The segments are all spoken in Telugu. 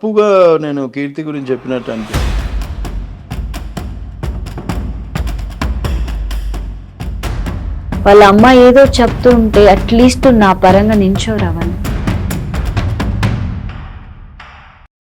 తప్పుగా నేను కీర్తి గురించి చెప్పినట్టు అనిపిస్తుంది. వాళ్ళ అమ్మ ఏదో చెప్తూ ఉంటే అట్లీస్ట్ నా పరంగా నించోరావాలి.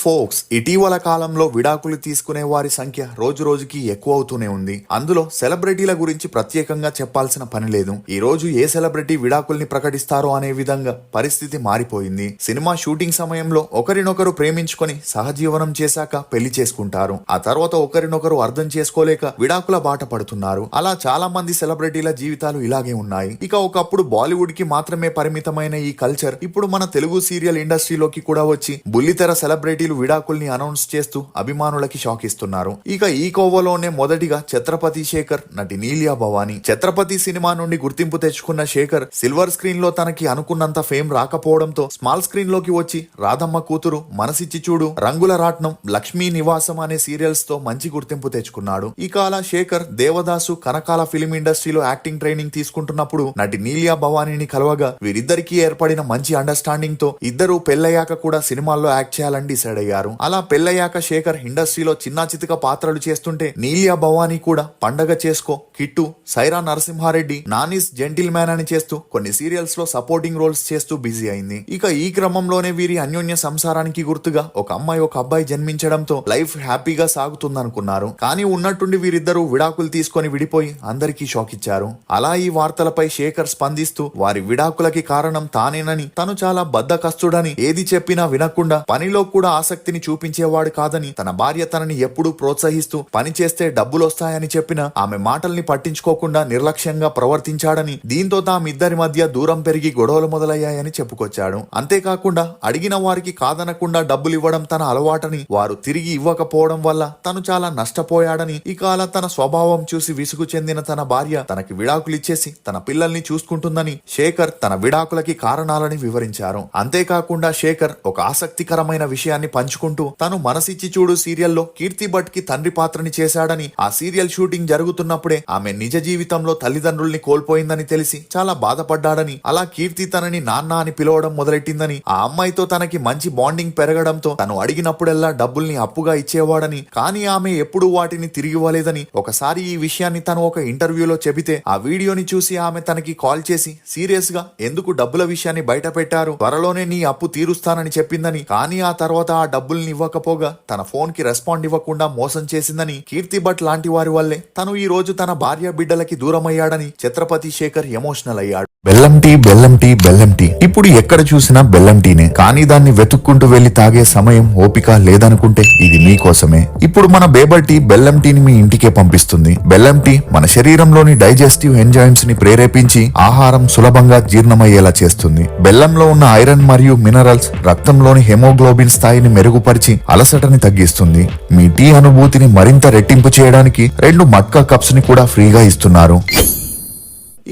ఫోక్స్ ఇటీవల కాలంలో విడాకులు తీసుకునే వారి సంఖ్య రోజు రోజుకి ఎక్కువ అవుతూనే ఉంది. అందులో సెలబ్రిటీల గురించి ప్రత్యేకంగా చెప్పాల్సిన పని లేదు. ఈ రోజు ఏ సెలబ్రిటీ విడాకుల్ని ప్రకటిస్తారో అనే విధంగా పరిస్థితి మారిపోయింది. సినిమా షూటింగ్ సమయంలో ఒకరినొకరు ప్రేమించుకొని సహజీవనం చేశాక పెళ్లి చేసుకుంటారు. ఆ తర్వాత ఒకరినొకరు అర్థం చేసుకోలేక విడాకుల బాట పడుతున్నారు. అలా చాలా మంది సెలబ్రిటీల జీవితాలు ఇలాగే ఉన్నాయి. ఇక ఒకప్పుడు బాలీవుడ్ కి మాత్రమే పరిమితమైన ఈ కల్చర్ ఇప్పుడు మన తెలుగు సీరియల్ ఇండస్ట్రీలోకి కూడా వచ్చి బుల్లితెర సెలబ్రిటీలు విడాకుల్ని అనౌన్స్ చేస్తూ అభిమానులకి షాక్ ఇస్తున్నారు. ఇక ఈ కోవలోనే మొదటిగా ఛత్రపతి శేఖర్, నటి నీలియా భవానీ. ఛత్రపతి సినిమా నుండి గుర్తింపు తెచ్చుకున్న శేఖర్ సిల్వర్ స్క్రీన్ లో తనకి అనుకున్నంత ఫేమ్ రాకపోవడంతో స్మాల్ స్క్రీన్ లోకి వచ్చి రాధమ్మ కూతురు, మనసిచ్చి చూడు, రంగుల రాట్నం, లక్ష్మీ నివాసం అనే సీరియల్స్ తో మంచి గుర్తింపు తెచ్చుకున్నాడు. ఇక అలా శేఖర్ దేవదాసు, కనకాల ఫిలిం ఇండస్ట్రీలో యాక్టింగ్ ట్రైనింగ్ తీసుకుంటున్నప్పుడు నటి నీలియా భవానీని కలవగా వీరిద్దరికీ ఏర్పడిన మంచి అండర్స్టాండింగ్ తో ఇద్దరు పెళ్లయ్యాక కూడా సినిమాల్లో యాక్ట్ చేయాలని డిసైడ్ అయ్యారు. అలా పెళ్లయ్యాక శేఖర్ ఇండస్ట్రీలో చిన్నా చితక పాత్రలు చేస్తుంటే నీలియా భవానీ కూడా పండగ చేసుకో, kit, Sye Raa Narasimha Reddy, Nani's gentle man అని చేస్తూ కొన్ని సీరియల్స్ లో సపోర్టింగ్ రోల్స్ చేస్తూ బిజీ అయింది. ఇక ఈ క్రమంలోనే వీరి అన్యోన్య సంసారానికి గుర్తుగా ఒక అమ్మాయి, ఒక అబ్బాయి జన్మించడంతో లైఫ్ హ్యాపీగా సాగుతుందనుకున్నారు. కానీ ఉన్నట్టుండి వీరిద్దరూ విడాకులు తీసుకొని విడిపోయి అందరికీ షాక్ ఇచ్చారు. అలా ఈ వార్తలపై శేఖర్ స్పందిస్తూ వారి విడాకులకి కారణం తానేనని, తను చాలా బద్ధకస్తుడని, ఏది చెప్పినా వినకుండా పనిలో కూడా ఆసక్తిని చూపించేవాడు కాదని, తన భార్య తనని ఎప్పుడూ ప్రోత్సహిస్తూ పని చేస్తే డబ్బులొస్తాయని చెప్పిన ఆమె మాటల్ని పట్టించుకోకుండా నిర్లక్ష్యంగా ప్రవర్తించాడని, దీంతో తామిద్దరి మధ్య దూరం పెరిగి గొడవలు మొదలయ్యాయని చెప్పుకొచ్చాడు. అంతేకాకుండా అడిగిన వారికి కాదనకుండా డబ్బులు ఇవ్వడం తన అలవాటని, వారు తిరిగి ఇవ్వకపోవడం వల్ల తను చాలా నష్టపోయాడని, ఇక అలా తన స్వభావం చూసి విసుగు చెందిన తన భార్య తనకి విడాకులిచ్చేసి తన పిల్లల్ని చూసుకుంటుందని శేఖర్ తన విడాకులకి కారణాలని వివరించారు. అంతేకాకుండా శేఖర్ ఒక ఆసక్తికరమైన విషయాన్ని పంచుకుంటూ తను మనసిచ్చి చూడు సీరియల్లో కీర్తి భట్ కి తండ్రి పాత్రని చేశాడని, ఆ సీరియల్ షూటింగ్ జరుగుతున్నప్పుడే ఆమె నిజ జీవితంలో తల్లిదండ్రుల్ని కోల్పోయిందని తెలిసి చాలా బాధపడ్డాడని, అలా కీర్తి తనని నాన్న అని పిలవడం మొదలెట్టిందని, ఆ అమ్మాయితో తనకి మంచి బాండింగ్ పెరగడంతో తను అడిగినప్పుడల్లా డబ్బుల్ని అప్పుగా ఇచ్చేవాడని, కానీ ఆమె ఎప్పుడూ వాటిని తిరిగి ఇవ్వలేదని, ఒకసారి ఈ విషయాన్ని తను ఒక ఇంటర్వ్యూలో చెబితే ఆ వీడియోని చూసి ఆమె తనకి కాల్ చేసి సీరియస్ గా ఎందుకు డబ్బుల విషయాన్ని బయట పెట్టారు, త్వరలోనే నీ అప్పు తీరుస్తానని చెప్పిందని, కానీ ఆ తర్వాత ఆ డబ్బుల్ని ఇవ్వకపోగా తన ఫోన్ కి రెస్పాండ్ ఇవ్వకుండా మోసం చేసిందని, కీర్తి భట్ లాంటి వారి వల్లే తను ఈ రోజు తన భార్య బిడ్డలకి దూరమయ్యాడని ఛత్రపతి శేఖర్ ఎమోషనల్ అయ్యాడు. బెల్లం టీ, బెల్లం టీ, బెల్లం టీ. ఇప్పుడు ఎక్కడ చూసినా బెల్లం టీనే. కానీ దాన్ని వెతుక్కుంటూ వెళ్లి తాగే సమయం, ఓపిక లేదనుకుంటే ఇది మీకోసమే. ఇప్పుడు మన బేబర్ టీ బెల్లం టీని మీ ఇంటికే పంపిస్తుంది. బెల్లం టీ మన శరీరంలోని డైజెస్టివ్ ఎంజైమ్స్ ని ప్రేరేపించి ఆహారం సులభంగా జీర్ణమయ్యేలా చేస్తుంది. బెల్లంలో ఉన్న ఐరన్ మరియు మినరల్స్ రక్తంలోని హెమోగ్లోబిన్ స్థాయిని మెరుగుపరిచి అలసటని తగ్గిస్తుంది. మీ టీ అనుభూతిని మరింత రెట్టింపు చేయడానికి 2 మట్కా కప్స్ ని కూడా ఫ్రీగా ఇస్తున్నారు.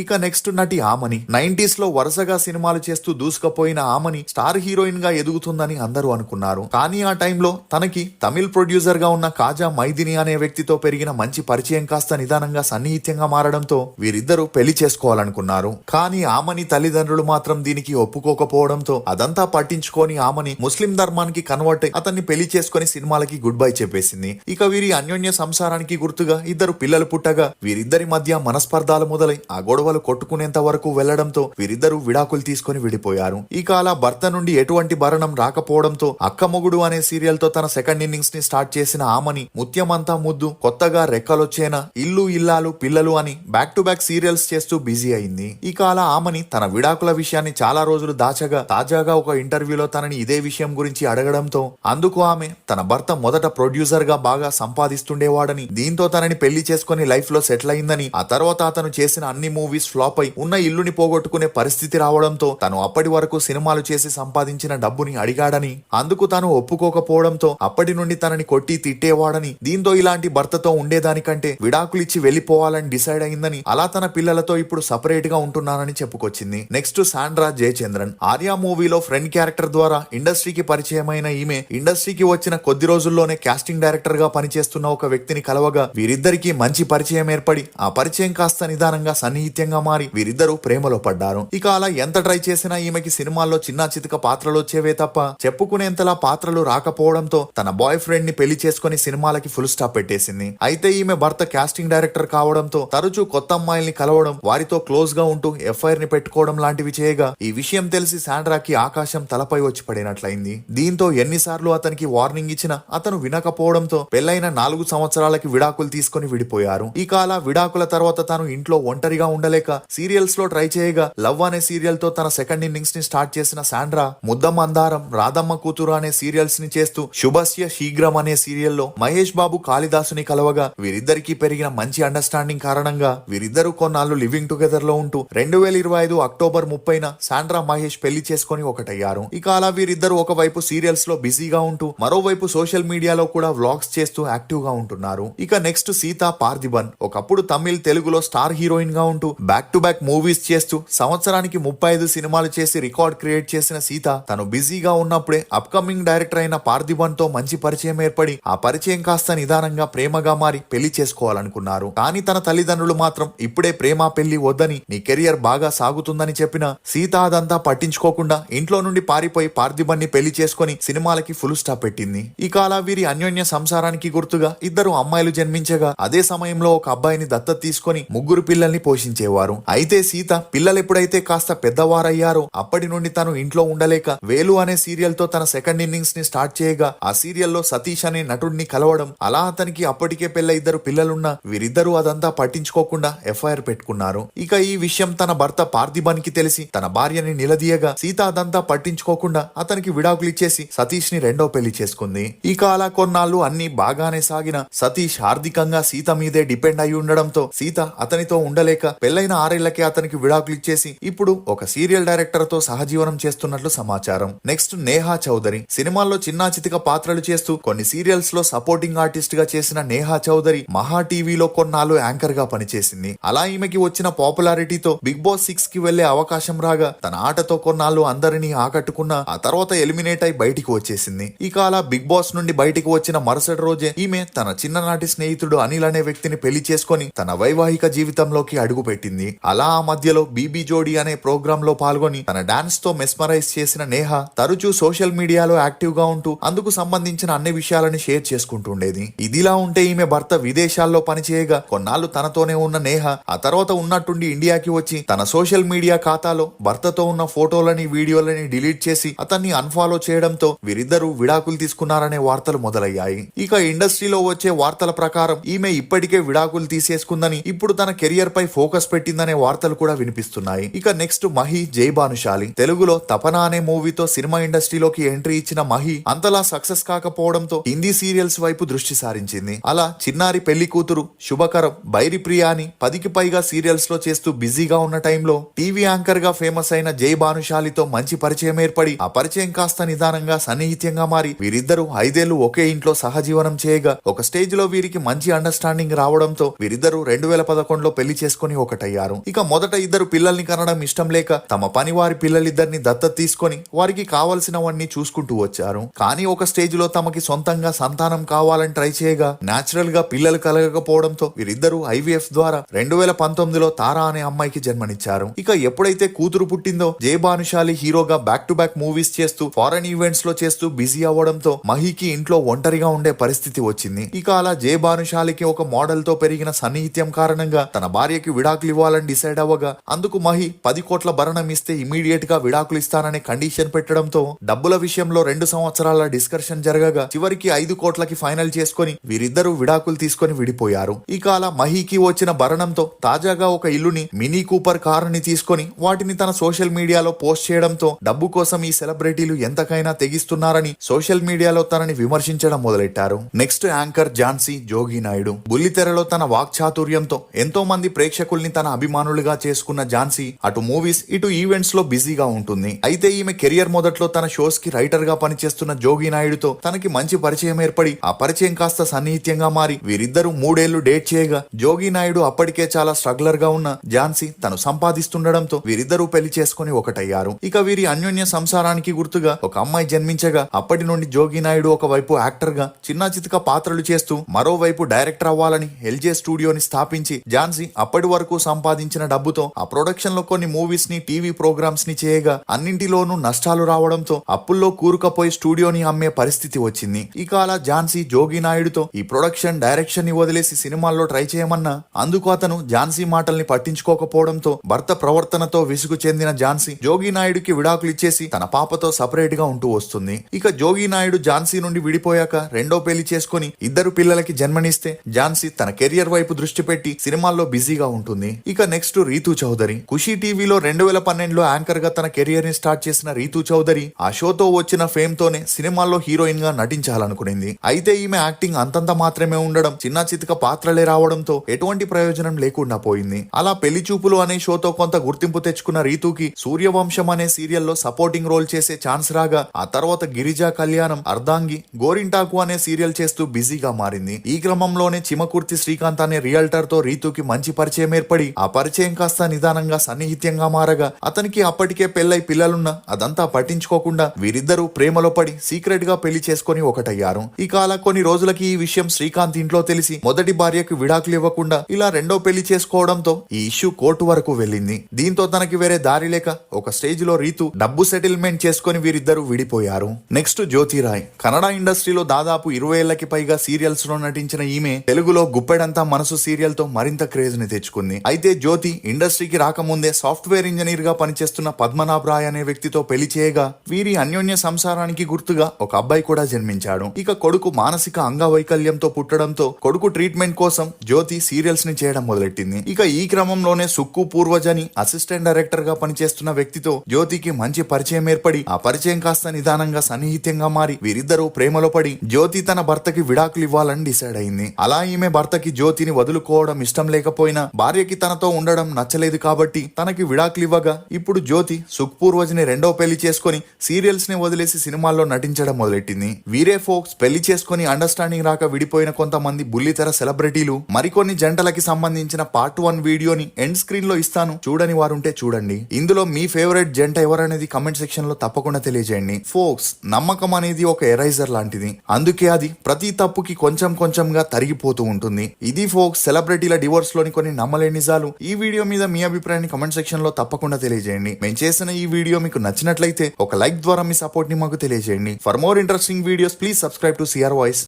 ఇక నెక్స్ట్ నటి ఆమని. 90s లో వరుసగా సినిమాలు చేస్తూ దూసుకుపోయిన ఆమని స్టార్ హీరోయిన్ గా ఎదుగుతుందని అందరూ అనుకున్నారు. కానీ ఆ టైంలో తనకి తమిళ్ ప్రొడ్యూసర్ గా ఉన్న కాజా మైదిని అనే వ్యక్తితో పెరిగిన మంచి పరిచయం కాస్త నిదానంగా సన్నిహిత్యంగా మారడంతో వీరిద్దరూ పెళ్లి చేసుకోవాలనుకున్నారు. కానీ ఆమని తల్లిదండ్రులు మాత్రం దీనికి ఒప్పుకోకపోవడంతో అదంతా పట్టించుకొని ఆమని ముస్లిం ధర్మానికి కన్వర్ట్ అయి అతన్ని పెళ్లి చేసుకుని సినిమాలకి గుడ్ బై చెప్పేసింది. ఇక వీరి అన్యోన్య సంసారానికి గుర్తుగా ఇద్దరు పిల్లలు పుట్టగా వీరిద్దరి మధ్య మనస్పర్ధాలు మొదలై ఆ గొడవలు కొట్టుకునేంత వరకు వెళ్లడంతో వీరిద్దరూ విడాకులు తీసుకుని విడిపోయారు. ఇక అలా భర్త నుండి ఎటువంటి భరణం రాకపోవడంతో అక్కమొగుడు అనే సీరియల్ తో తన సెకండ్ ఇన్నింగ్స్ ని స్టార్ట్ చేసిన ఆమని ముత్యమంతా ముద్దు, కొత్తగా రెక్కలొచ్చేనా, ఇల్లు ఇల్లాలు పిల్లలు అని బ్యాక్ టు బ్యాక్ సీరియల్స్ చేస్తూ బిజీ అయింది. ఇక అలా ఆమని తన విడాకుల విషయాన్ని చాలా రోజులు దాచగా తాజాగా ఒక ఇంటర్వ్యూలో తనని ఇదే విషయం గురించి అడగడంతో అందుకు ఆమె తన భర్త మొదట ప్రొడ్యూసర్ గా బాగా సంపాదిస్తుండేవాడని, దీంతో తనని పెళ్లి చేసుకుని లైఫ్ లో సెటిల్ అయిందని, ఆ తర్వాత అతను చేసిన అన్ని మూవీస్ ఫ్లాప్ అయి ఉన్న ఇల్లుని పోగొట్టుకునే పరిస్థితి రావడంతో తను అప్పటి వరకు సినిమాలు చేసి సంపాదించిన డబ్బుని అడిగాడని, అందుకు తాను ఒప్పుకోకపోవడంతో అప్పటి నుండి తనని కొట్టి తిట్టేవాడని, దీంతో ఇలాంటి భర్తతో ఉండేదానికంటే విడాకులిచ్చి వెళ్లిపోవాలని డిసైడ్ అయిందని, అలా తన పిల్లలతో ఇప్పుడు సపరేట్ గా ఉంటున్నానని చెప్పుకొచ్చింది. Next Sandra Jayachandran. ఆర్యా మూవీలో ఫ్రెండ్ క్యారెక్టర్ ద్వారా ఇండస్ట్రీకి పరిచయమైన ఈమె ఇండస్ట్రీకి వచ్చిన కొద్ది రోజుల్లోనే కాస్టింగ్ డైరెక్టర్ గా పనిచేస్తున్న ఒక వ్యక్తిని కలవగా వీరిద్దరికీ మంచి పరిచయం ఏర్పడి ఆ పరిచయం కాస్త నిదానంగా సన్నిహిత సన్నిహిత్యంగా మారి వీరిద్దరూ ప్రేమలో పడ్డారు. ఇక అలా ఎంత ట్రై చేసినా ఈమెకి సినిమాల్లో చిన్న చితక పాత్రలు వచ్చేవే తప్ప చెప్పుకునేంతలా పాత్రలు రాకపోవడంతో తన బాయ్ ఫ్రెండ్ ని పెళ్లి చేసుకుని సినిమాలకి ఫుల్ స్టాప్ పెట్టేసింది. అయితే ఈమె భర్త కాస్టింగ్ డైరెక్టర్ కావడంతో తరచూ కొత్త అమ్మాయిల్ని కలవడం, వారితో క్లోజ్ గా ఉంటూ ఎఫ్ఐఆర్ ని పెట్టుకోవడం లాంటివి చేయగా ఈ విషయం తెలిసి శాండ్రాకి ఆకాశం తలపై వచ్చి పడినట్లయింది. దీంతో ఎన్నిసార్లు అతనికి వార్నింగ్ ఇచ్చినా అతను వినకపోవడంతో పెళ్లైన 4 సంవత్సరాలకి విడాకులు తీసుకుని విడిపోయారు. ఇక అలా విడాకుల తర్వాత తాను ఇంట్లో ఒంటరిగా ఉండలేక సీరియల్స్ లో ట్రై చేయగా లవ్ అనే సీరియల్ తో తన సెకండ్ ఇన్నింగ్స్ ని స్టార్ట్ చేసిన శాండ్రా ముద్దమందారం, రాధమ్మ కూతురు అనే సీరియల్స్ ని చేస్తూ శుభస్య శీఘ్రం అనే సీరియల్లో మహేష్ బాబు కాళిదాసుని కలవగా వీరిద్దరికీ పెరిగిన మంచి అండర్స్టాండింగ్ కారణంగా వీరిద్దరూ కొన్నాళ్ళు లివింగ్ టుగెదర్ లో ఉంటూ 2025 అక్టోబర్ 30న శాండ్రా మహేష్ పెళ్లి చేసుకుని ఒకటయ్యారు. ఇక అలా వీరిద్దరూ ఒకవైపు సీరియల్స్ లో బిజీగా ఉంటూ మరోవైపు సోషల్ మీడియాలో కూడా వ్లాగ్స్ చేస్తూ యాక్టివ్ గా ఉంటున్నారు. ఇక నెక్స్ట్ సీతా పార్థిబన్ ఒకప్పుడు తమిళ్, తెలుగులో స్టార్ హీరోయిన్ గా ఉంటూ బ్యాక్ టు బ్యాక్ మూవీస్ చేస్తూ సంవత్సరానికి 35 సినిమాలు చేసి రికార్డ్ క్రియేట్ చేసిన సీత తను బిజీగా ఉన్నప్పుడే అప్కమింగ్ డైరెక్టర్ అయిన పార్థిబన్ తో మంచి పరిచయం ఏర్పడి ఆ పరిచయం కాస్త నిదానంగా ప్రేమగా మారి పెళ్లి చేసుకోవాలనుకున్నారు. కానీ తన తల్లిదండ్రులు మాత్రం ఇప్పుడే ప్రేమ పెళ్లి వద్దని, నీ కెరియర్ బాగా సాగుతుందని చెప్పిన సీత అదంతా పట్టించుకోకుండా ఇంట్లో నుండి పారిపోయి పార్థిబన్ ని పెళ్లి చేసుకుని సినిమాలకి ఫుల్ స్టాప్ పెట్టింది. ఇక అలా వీరి అన్యోన్య సంసారానికి గుర్తుగా 2 అమ్మాయిలు జన్మించగా అదే సమయంలో ఒక అబ్బాయిని దత్తత తీసుకుని 3 పిల్లల్ని పోషించేవారు. అయితే సీత పిల్లలు ఎప్పుడైతే కాస్త పెద్దవారయ్యారో అప్పటి నుండి తను ఇంట్లో ఉండలేక వేలు అనే సీరియల్ తో తన సెకండ్ ఇన్నింగ్స్ ని స్టార్ట్ చేయగా ఆ సీరియల్లో సతీష్ అనే నటుడిని కలవడం, అలా అతనికి అప్పటికే పెళ్లి 2 పిల్లలున్నా వీరిద్దరూ అదంతా పట్టించుకోకుండా ఎఫ్ఐఆర్ పెట్టుకున్నారు. ఇక ఈ విషయం తన భర్త పార్థిబన్ కి తెలిసి తన భార్యని నిలదీయగా సీత అదంతా పట్టించుకోకుండా అతనికి విడాకులు ఇచ్చేసి సతీష్ ని రెండో పెళ్లి చేసుకుంది. ఇక అలా కొన్నాళ్ళు అన్ని బాగానే సాగిన సతీష్ ఆర్థికంగా సీత మీదే డిపెండ్ అయి ఉండడంతో సీత అతనితో ఉండలేక పెళ్లైన 6 ఏళ్లకే అతనికి విడాకులు ఇచ్చేసి ఇప్పుడు ఒక సీరియల్ డైరెక్టర్ తో సహజీవనం చేస్తున్నట్లు సమాచారం. నెక్స్ట్ నేహా చౌదరి సినిమాల్లో చిన్న చితిక పాత్రలు చేస్తూ కొన్ని సీరియల్స్ లో సపోర్టింగ్ ఆర్టిస్ట్ గా చేసిన నేహా చౌదరి మహా టీవీలో కొన్నాళ్ళు యాంకర్ గా పనిచేసింది. అలా ఈమెకి వచ్చిన పాపులారిటీతో బిగ్ బాస్ 6 కి వెళ్లే అవకాశం రాగా తన ఆటతో కొన్నాళ్ళు అందరినీ ఆకట్టుకున్న ఆ తర్వాత ఎలిమినేట్ అయి బయటికి వచ్చేసింది. ఇక అలా బిగ్ బాస్ నుండి బయటికి వచ్చిన మరుసటి రోజే ఈమె తన చిన్ననాటి స్నేహితుడు అనిల్ అనే వ్యక్తిని పెళ్లి చేసుకుని తన వైవాహిక జీవితంలోకి అడుగు పెట్టింది. అలా ఆ మధ్యలో బీబీ జోడీ అనే ప్రోగ్రామ్ లో పాల్గొని తన డాన్స్ తో మెస్మరైజ్ చేసిన నేహా తరచూ సోషల్ మీడియాలో యాక్టివ్ గా ఉంటూ అందుకు సంబంధించిన అన్ని విషయాలను షేర్ చేసుకుంటుండేది. ఇదిలా ఉంటే ఈమె భర్త విదేశాల్లో పనిచేయగా కొన్నాళ్ళు తనతోనే ఉన్న నేహా ఆ తర్వాత ఉన్నట్టుండి ఇండియాకి వచ్చి తన సోషల్ మీడియా ఖాతాలో భర్తతో ఉన్న ఫోటోలని, వీడియోలని డిలీట్ చేసి అతన్ని అన్ఫాలో చేయడంతో వీరిద్దరూ విడాకులు తీసుకున్నారనే వార్తలు మొదలయ్యాయి. ఇక ఇండస్ట్రీలో వచ్చే వార్తల ప్రకారం ఈమె ఇప్పటికే విడాకులు తీసేసుకుందని, ఇప్పుడు తన కెరియర్ పై ఫోకస్ పెట్టిందనే వార్తలు కూడా వినిపిస్తున్నాయి. ఇక నెక్స్ట్ మహి జై భానుశాలి తెలుగులో తపన అనే మూవీతో సినిమా ఇండస్ట్రీలోకి ఎంట్రీ ఇచ్చిన మహి అంతలా సక్సెస్ కాకపోవడంతో హిందీ సీరియల్స్ వైపు దృష్టి సారించింది. అలా చిన్నారి పెళ్లి కూతురు, శుభకరం, బైరి ప్రియా అని 10కి పైగా సీరియల్స్ లో చేస్తూ బిజీగా ఉన్న టైంలో టీవీ యాంకర్ గా ఫేమస్ అయిన జై భానుశాలితో మంచి పరిచయం ఏర్పడి ఆ పరిచయం కాస్త నిదానంగా సన్నిహిత్యంగా మారి వీరిద్దరూ 5 ఏళ్లు ఒకే ఇంట్లో సహజీవనం చేయగా ఒక స్టేజ్ లో వీరికి మంచి అండర్స్టాండింగ్ రావడంతో వీరిద్దరూ 2011లో పెళ్లి చేసుకుని ఒకటయ్యారు. ఇక మొదట 2 పిల్లల్ని కనడం ఇష్టం లేక తమ పనివారి పిల్లలిద్దరిని దత్తత తీసుకొని వారికి కావలసినవన్నీ చూసుకుంటూ వచ్చారు. కానీ ఒక స్టేజ్ లో తమకి సొంతంగా సంతానం కావాలని ట్రై చేయగా నేచురల్ గా పిల్లలు కలగకపోవడంతో వీరిద్దరూ ఐవీఎఫ్ ద్వారా 2019లో తారా అనే అమ్మాయికి జన్మనిచ్చారు. ఇక ఎప్పుడైతే కూతురు పుట్టిందో జై భానుశాలి హీరోగా బ్యాక్ టు బ్యాక్ మూవీస్ చేస్తూ ఫారెన్ ఈవెంట్స్ లో చేస్తూ బిజీ అవ్వడంతో మహికి ఇంట్లో ఒంటరిగా ఉండే పరిస్థితి వచ్చింది. ఇక అలా జై భానుశాలికి ఒక మోడల్ తో పెరిగిన సన్నిహిత్యం కారణంగా తన భార్యకి విడాకులు ఇవ్వాలని డిసైడ్ అవ్వగా అందుకు మహి 10 కోట్ల భరణం ఇస్తే ఇమీడియట్ గా విడాకులు ఇస్తాననే కండిషన్ పెట్టడంతో డబ్బుల విషయంలో 2 సంవత్సరాల డిస్కషన్ జరగగా చివరికి 5 కోట్లకి ఫైనల్ చేసుకుని వీరిద్దరూ విడాకులు తీసుకుని విడిపోయారు. ఇక అలా మహికి వచ్చిన భరణంతో తాజాగా ఒక ఇల్లుని, మినీ కూపర్ కారుని తీసుకొని వాటిని తన సోషల్ మీడియాలో పోస్ట్ చేయడంతో డబ్బు కోసం ఈ సెలబ్రిటీలు ఎంతకైనా తెగిస్తున్నారని సోషల్ మీడియాలో తనని విమర్శించడం మొదలెట్టారు. నెక్స్ట్ యాంకర్ ఝాన్సీ జోగి నాయుడు బుల్లితెరలో తన వాక్చాతుర్యంతో ఎంతో మంది ప్రేక్షకుల్ని తన అభిమానులుగా చేసుకున్న ఝాన్సీ అటు మూవీస్ ఇటు ఈవెంట్స్ లో బిజీగా ఉంటుంది. అయితే ఈమె కెరియర్ మొదట్లో తన షోస్ కి రైటర్ గా పనిచేస్తున్న జోగి నాయుడుతో తనకి మంచి పరిచయం ఏర్పడి ఆ పరిచయం కాస్త సన్నిహిత్యంగా మారి వీరిద్దరూ 3 ఏళ్లు డేట్ చేయగా జోగి నాయుడు అప్పటికే చాలా స్ట్రగ్లర్ గా ఉన్న ఝాన్సీ తను సంపాదిస్తుండడంతో వీరిద్దరూ పెళ్లి చేసుకుని ఒకటయ్యారు. ఇక వీరి అన్యోన్య సంసారానికి గుర్తుగా ఒక అమ్మాయి జన్మించగా అప్పటి నుండి జోగి నాయుడు ఒకవైపు యాక్టర్ గా చిన్న చితక పాత్రలు చేస్తూ మరోవైపు డైరెక్టర్ అవ్వాలని ఎల్జే స్టూడియోని స్థాపించి ఝాన్సీ అప్పటి వరకు సంపాదించిన డబ్బుతో ఆ ప్రొడక్షన్ లో కొన్ని మూవీస్ ని టీవీ ప్రోగ్రామ్స్ ని చేయగా అన్నింటిలోనూ నష్టాలు రావడంతో అప్పుల్లో కూరుకుపోయి స్టూడియోని అమ్మే పరిస్థితి వచ్చింది. ఇక అలా ఝాన్సీ జోగి నాయుడుతో ఈ ప్రొడక్షన్ డైరెక్షన్ ని వదిలేసి సినిమాల్లో ట్రై చేయమన్నా అందుకు అతను ఝాన్సీ మాటల్ని పట్టించుకోకపోవడంతో భర్త ప్రవర్తనతో విసుగు చెందిన ఝాన్సీ జోగి నాయుడుకి విడాకులు ఇచ్చేసి తన పాపతో సపరేట్ గా ఉంటూ వస్తుంది. ఇక జోగి నాయుడు ఝాన్సీ నుండి విడిపోయాక రెండో పెళ్లి చేసుకుని ఇద్దరు పిల్లలకి జన్మనిస్తే ఝాన్సీ తన కెరియర్ వైపు దృష్టి పెట్టి సినిమాల్లో బిజీగా ఉంటుంది. ఇక నెక్స్ట్ రీతూ చౌదరి. ఖుషీ టీవీలో 2012లో యాంకర్ గా తన కెరియర్ ని స్టార్ట్ చేసిన రీతూ చౌదరి ఆ షోతో వచ్చిన ఫేమ్ తోనే సినిమాల్లో హీరోయిన్ గా నటించాలనుకునింది. అయితే ఈమె యాక్టింగ్ అంతంత మాత్రమే ఉండడం, చిన్న చితక పాత్రలే రావడంతో ఎటువంటి ప్రయోజనం లేకుండా పోయింది. అలా పెళ్లి చూపులు అనే షోతో కొంత గుర్తింపు తెచ్చుకున్న రీతూకి సూర్యవంశం అనే సీరియల్లో సపోర్టింగ్ రోల్ చేసే ఛాన్స్ రాగా ఆ తర్వాత గిరిజా కళ్యాణం, అర్ధాంగి, గోరింటాకు అనే సీరియల్ చేస్తూ బిజీగా మారింది. ఈ క్రమంలోనే చిమకుర్తి శ్రీకాంత్ అనే రియల్టర్ తో రీతూకి మంచి పరిచయం ఏర్పడి ఆ పరిచయం కాస్త నిదానంగా సన్నిహిత్యంగా మారగా అతనికి అప్పటికే పెళ్లై పిల్లలున్నా అదంతా పట్టించుకోకుండా వీరిద్దరూ ప్రేమలో పడి సీక్రెట్ గా పెళ్లి చేసుకుని ఒకటయ్యారు. ఇక అలా కొన్ని రోజులకి ఈ విషయం శ్రీకాంత్ ఇంట్లో తెలిసి మొదటి భార్యకు విడాకులు ఇవ్వకుండా ఇలా రెండో పెళ్లి చేసుకోవడంతో ఈ ఇష్యూ కోర్టు వరకు వెళ్ళింది. దీంతో తనకి వేరే దారి లేక ఒక స్టేజ్ లో రీతు డబ్బు సెటిల్మెంట్ చేసుకుని వీరిద్దరూ విడిపోయారు. నెక్స్ట్ జ్యోతిరాయ్. కన్నడ ఇండస్ట్రీలో దాదాపు 20 ఏళ్లకి పైగా సీరియల్స్ లో నటించిన ఈమె తెలుగులో గుప్పెడంతా మనసు సీరియల్ తో మరింత క్రేజ్ ని తెచ్చుకుంది. అయితే జ్యోతి ఇండస్ట్రీకి రాకముందే సాఫ్ట్వేర్ ఇంజనీర్ గా పనిచేస్తున్న పద్మనాభ రాయ్ అనే వ్యక్తితో పెళ్లి చేయగా వీరి అన్యోన్య సంసారానికి గుర్తుగా ఒక అబ్బాయి కూడా జన్మించాడు. ఇక కొడుకు మానసిక అంగవైకల్యంతో పుట్టడంతో కొడుకు ట్రీట్మెంట్ కోసం జ్యోతి సీరియల్స్ ని చేయడం మొదలెట్టింది. ఇక ఈ క్రమంలోనే సుక్కు పూర్వజ్ అని అసిస్టెంట్ డైరెక్టర్ గా పనిచేస్తున్న వ్యక్తితో జ్యోతికి మంచి పరిచయం ఏర్పడి ఆ పరిచయం కాస్త నిదానంగా సన్నిహిత్యంగా మారి వీరిద్దరూ ప్రేమలో పడి జ్యోతి తన భర్తకి విడాకులు ఇవ్వాలని డిసైడ్ అయింది. అలా ఈమె భర్తకి జ్యోతిని వదులుకోవడం ఇష్టం లేకపోయినా భార్యకి తనతో ఉండడం నచ్చలేదు కాబట్టి తనకి విడాకులు ఇవ్వగా ఇప్పుడు జ్యోతి సుఖ్పూర్వజ్ ని రెండో పెళ్లి చేసుకుని సీరియల్స్ ని వదిలేసి సినిమాల్లో నటించడం మొదలెట్టింది. వీరే ఫోక్స్ పెళ్లి చేసుకుని అండర్స్టాండింగ్ రాక విడిపోయిన కొంతమంది బుల్లితెర సెలబ్రిటీలు మరికొన్ని జంటలకి సంబంధించిన పార్ట్ 1 వీడియోని ఎండ్ స్క్రీన్ లో ఇస్తాను, చూడని వారుంటే చూడండి. ఇందులో మీ ఫేవరెట్ జంట ఎవరనేది కమెంట్ సెక్షన్ లో తప్పకుండా తెలియజేయండి. ఫోక్స్, నమ్మకం అనేది ఒక ఎరైజర్ లాంటిది, అందుకే అది ప్రతి తప్పుకి కొంచెం కొంచెంగా తరిగిపోతూ ఉంటుంది. ఇది ఫోక్స్ సెలబ్రిటీల డివోర్స్ లోని కొన్ని నమ్మలేని నిజాలు. ఈ వీడియో మీద మీ అభిప్రాయాన్ని కమెంట్ సెక్షన్ లో తప్పకుండా తెలియజేయండి. మేము చేసిన ఈ వీడియో మీకు నచ్చినట్లయితే ఒక లైక్ ద్వారా మీ సపోర్ట్ ని మాకు తెలియజేయండి. For more interesting videos please subscribe to CR voice.